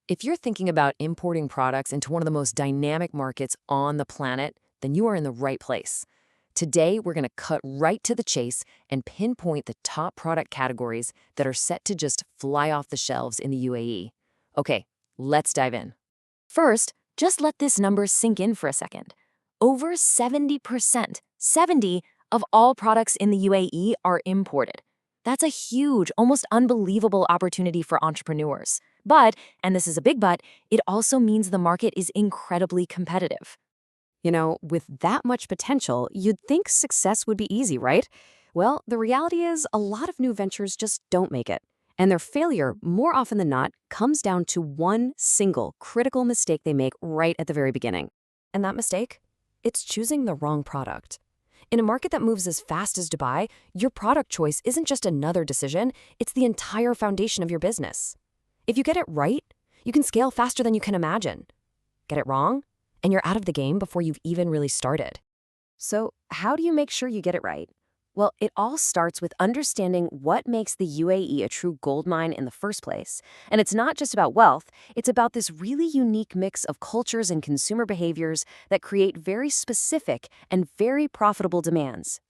If you're thinking about importing products into one of the most dynamic markets on the planet, then you are in the right place. Today, we're going to cut right to the chase and pinpoint the top product categories that are set to just fly off the shelves in the UAE. Okay, let's dive in. First, just let this number sink in for a second. Over 70%, 70 of all products in the UAE are imported. That's a huge, almost unbelievable opportunity for entrepreneurs. But, and this is a big but, it also means the market is incredibly competitive. With that much potential, you'd think success would be easy, right? Well, the reality is a lot of new ventures just don't make it. And their failure, more often than not, comes down to one single critical mistake they make right at the very beginning. And that mistake? It's choosing the wrong product. In a market that moves as fast as Dubai, your product choice isn't just another decision, it's the entire foundation of your business. If you get it right, you can scale faster than you can imagine. Get it wrong, and you're out of the game before you've even really started. So, how do you make sure you get it right? Well, it all starts with understanding what makes the UAE a true gold mine in the first place. And it's not just about wealth, it's about this really unique mix of cultures and consumer behaviors that create very specific and very profitable demands.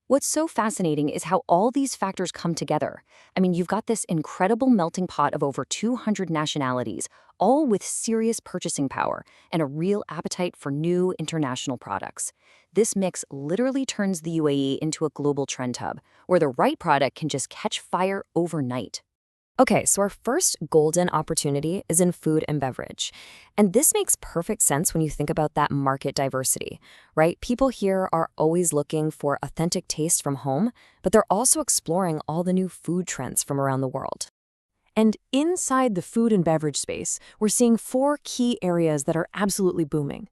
What's so fascinating is how all these factors come together. I mean, you've got this incredible melting pot of over 200 nationalities, all with serious purchasing power and a real appetite for new international products. This mix literally turns the UAE into a global trend hub, where the right product can just catch fire overnight. Okay, so our first golden opportunity is in food and beverage. And this makes perfect sense when you think about that market diversity, right? People here are always looking for authentic taste from home, but they're also exploring all the new food trends from around the world. And inside the food and beverage space, we're seeing four key areas that are absolutely booming: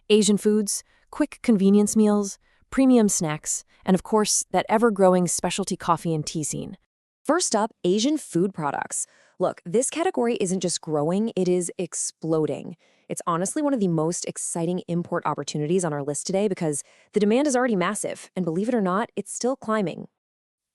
Asian foods, quick convenience meals, premium snacks, and of course, that ever-growing specialty coffee and tea scene. First up, Asian food products. Look, this category isn't just growing, it is exploding. It's honestly one of the most exciting import opportunities on our list today because the demand is already massive, and believe it or not, it's still climbing.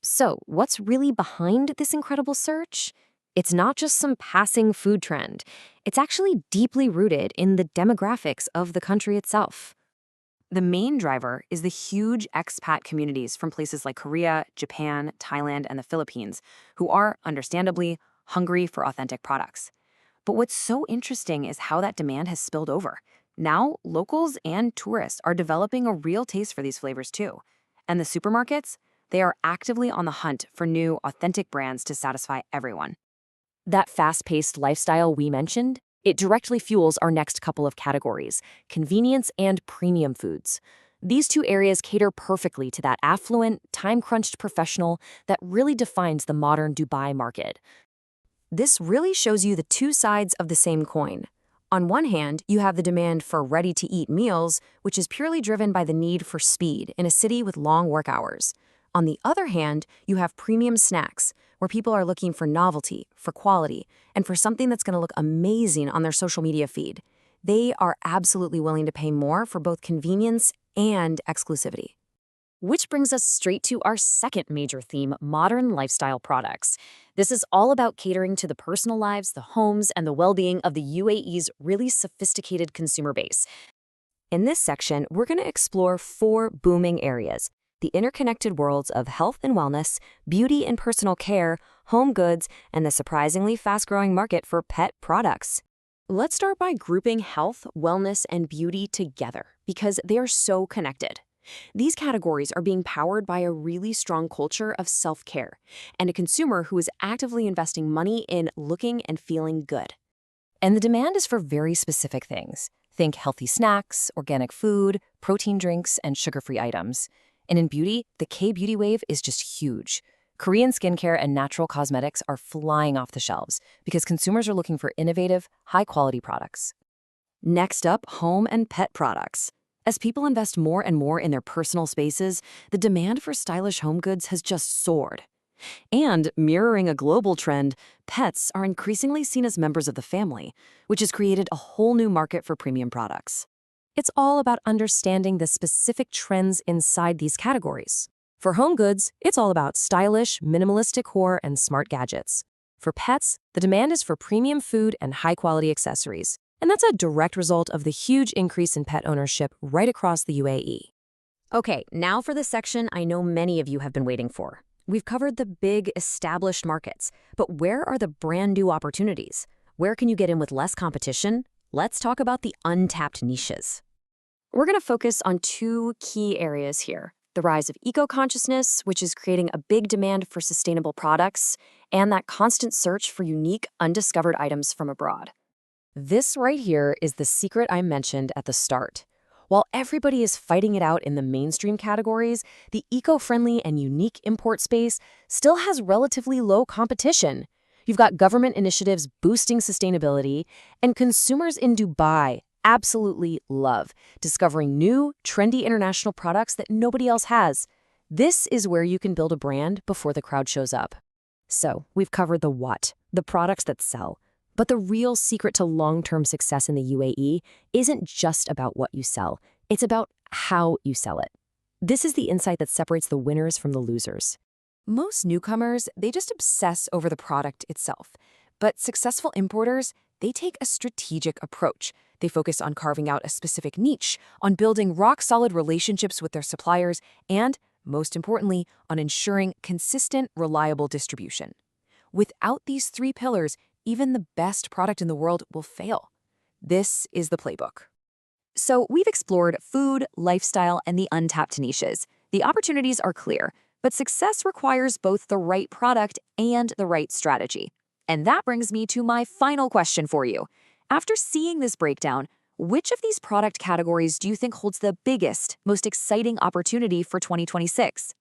So, what's really behind this incredible surge? It's not just some passing food trend. It's actually deeply rooted in the demographics of the country itself. The main driver is the huge expat communities from places like Korea, Japan, Thailand, and the Philippines, who are, understandably, hungry for authentic products. But what's so interesting is how that demand has spilled over. Now, locals and tourists are developing a real taste for these flavors too. And the supermarkets, they are actively on the hunt for new, authentic brands to satisfy everyone. That fast-paced lifestyle we mentioned, it directly fuels our next couple of categories: convenience and premium foods. These two areas cater perfectly to that affluent, time-crunched professional that really defines the modern Dubai market. This really shows you the two sides of the same coin. On one hand, you have the demand for ready-to-eat meals, which is purely driven by the need for speed in a city with long work hours. On the other hand, you have premium snacks, where people are looking for novelty, for quality, and for something that's going to look amazing on their social media feed. They are absolutely willing to pay more for both convenience and exclusivity. Which brings us straight to our second major theme: modern lifestyle products. This is all about catering to the personal lives, the homes, and the well-being of the UAE's really sophisticated consumer base. In this section, we're going to explore four booming areas: the interconnected worlds of health and wellness, beauty and personal care, home goods, and the surprisingly fast-growing market for pet products. Let's start by grouping health, wellness, and beauty together because they are so connected. These categories are being powered by a really strong culture of self-care and a consumer who is actively investing money in looking and feeling good. And the demand is for very specific things. Think healthy snacks, organic food, protein drinks, and sugar-free items. And in beauty, the K-beauty wave is just huge. Korean skincare and natural cosmetics are flying off the shelves because consumers are looking for innovative, high-quality products. Next up, home and pet products. As people invest more and more in their personal spaces, the demand for stylish home goods has just soared. And mirroring a global trend, pets are increasingly seen as members of the family, which has created a whole new market for premium products. It's all about understanding the specific trends inside these categories. For home goods, it's all about stylish, minimalistic decor and smart gadgets. For pets, the demand is for premium food and high-quality accessories. And that's a direct result of the huge increase in pet ownership right across the UAE. Okay, now for the section I know many of you have been waiting for. We've covered the big, established markets, but where are the brand new opportunities? Where can you get in with less competition? Let's talk about the untapped niches. We're going to focus on two key areas here: the rise of eco-consciousness, which is creating a big demand for sustainable products, and that constant search for unique, undiscovered items from abroad. This right here is the secret I mentioned at the start. While everybody is fighting it out in the mainstream categories, the eco-friendly and unique import space still has relatively low competition. You've got government initiatives boosting sustainability, and consumers in Dubai absolutely love discovering new, trendy international products that nobody else has. This is where you can build a brand before the crowd shows up. So, we've covered the what, the products that sell. But the real secret to long-term success in the UAE isn't just about what you sell. It's about how you sell it. This is the insight that separates the winners from the losers. Most newcomers, they just obsess over the product itself. But successful importers, they take a strategic approach. They focus on carving out a specific niche, on building rock-solid relationships with their suppliers, and, most importantly, on ensuring consistent, reliable distribution. Without these three pillars, even the best product in the world will fail. This is the playbook. So we've explored food, lifestyle, and the untapped niches. The opportunities are clear, but success requires both the right product and the right strategy. And that brings me to my final question for you. After seeing this breakdown, which of these product categories do you think holds the biggest, most exciting opportunity for 2026?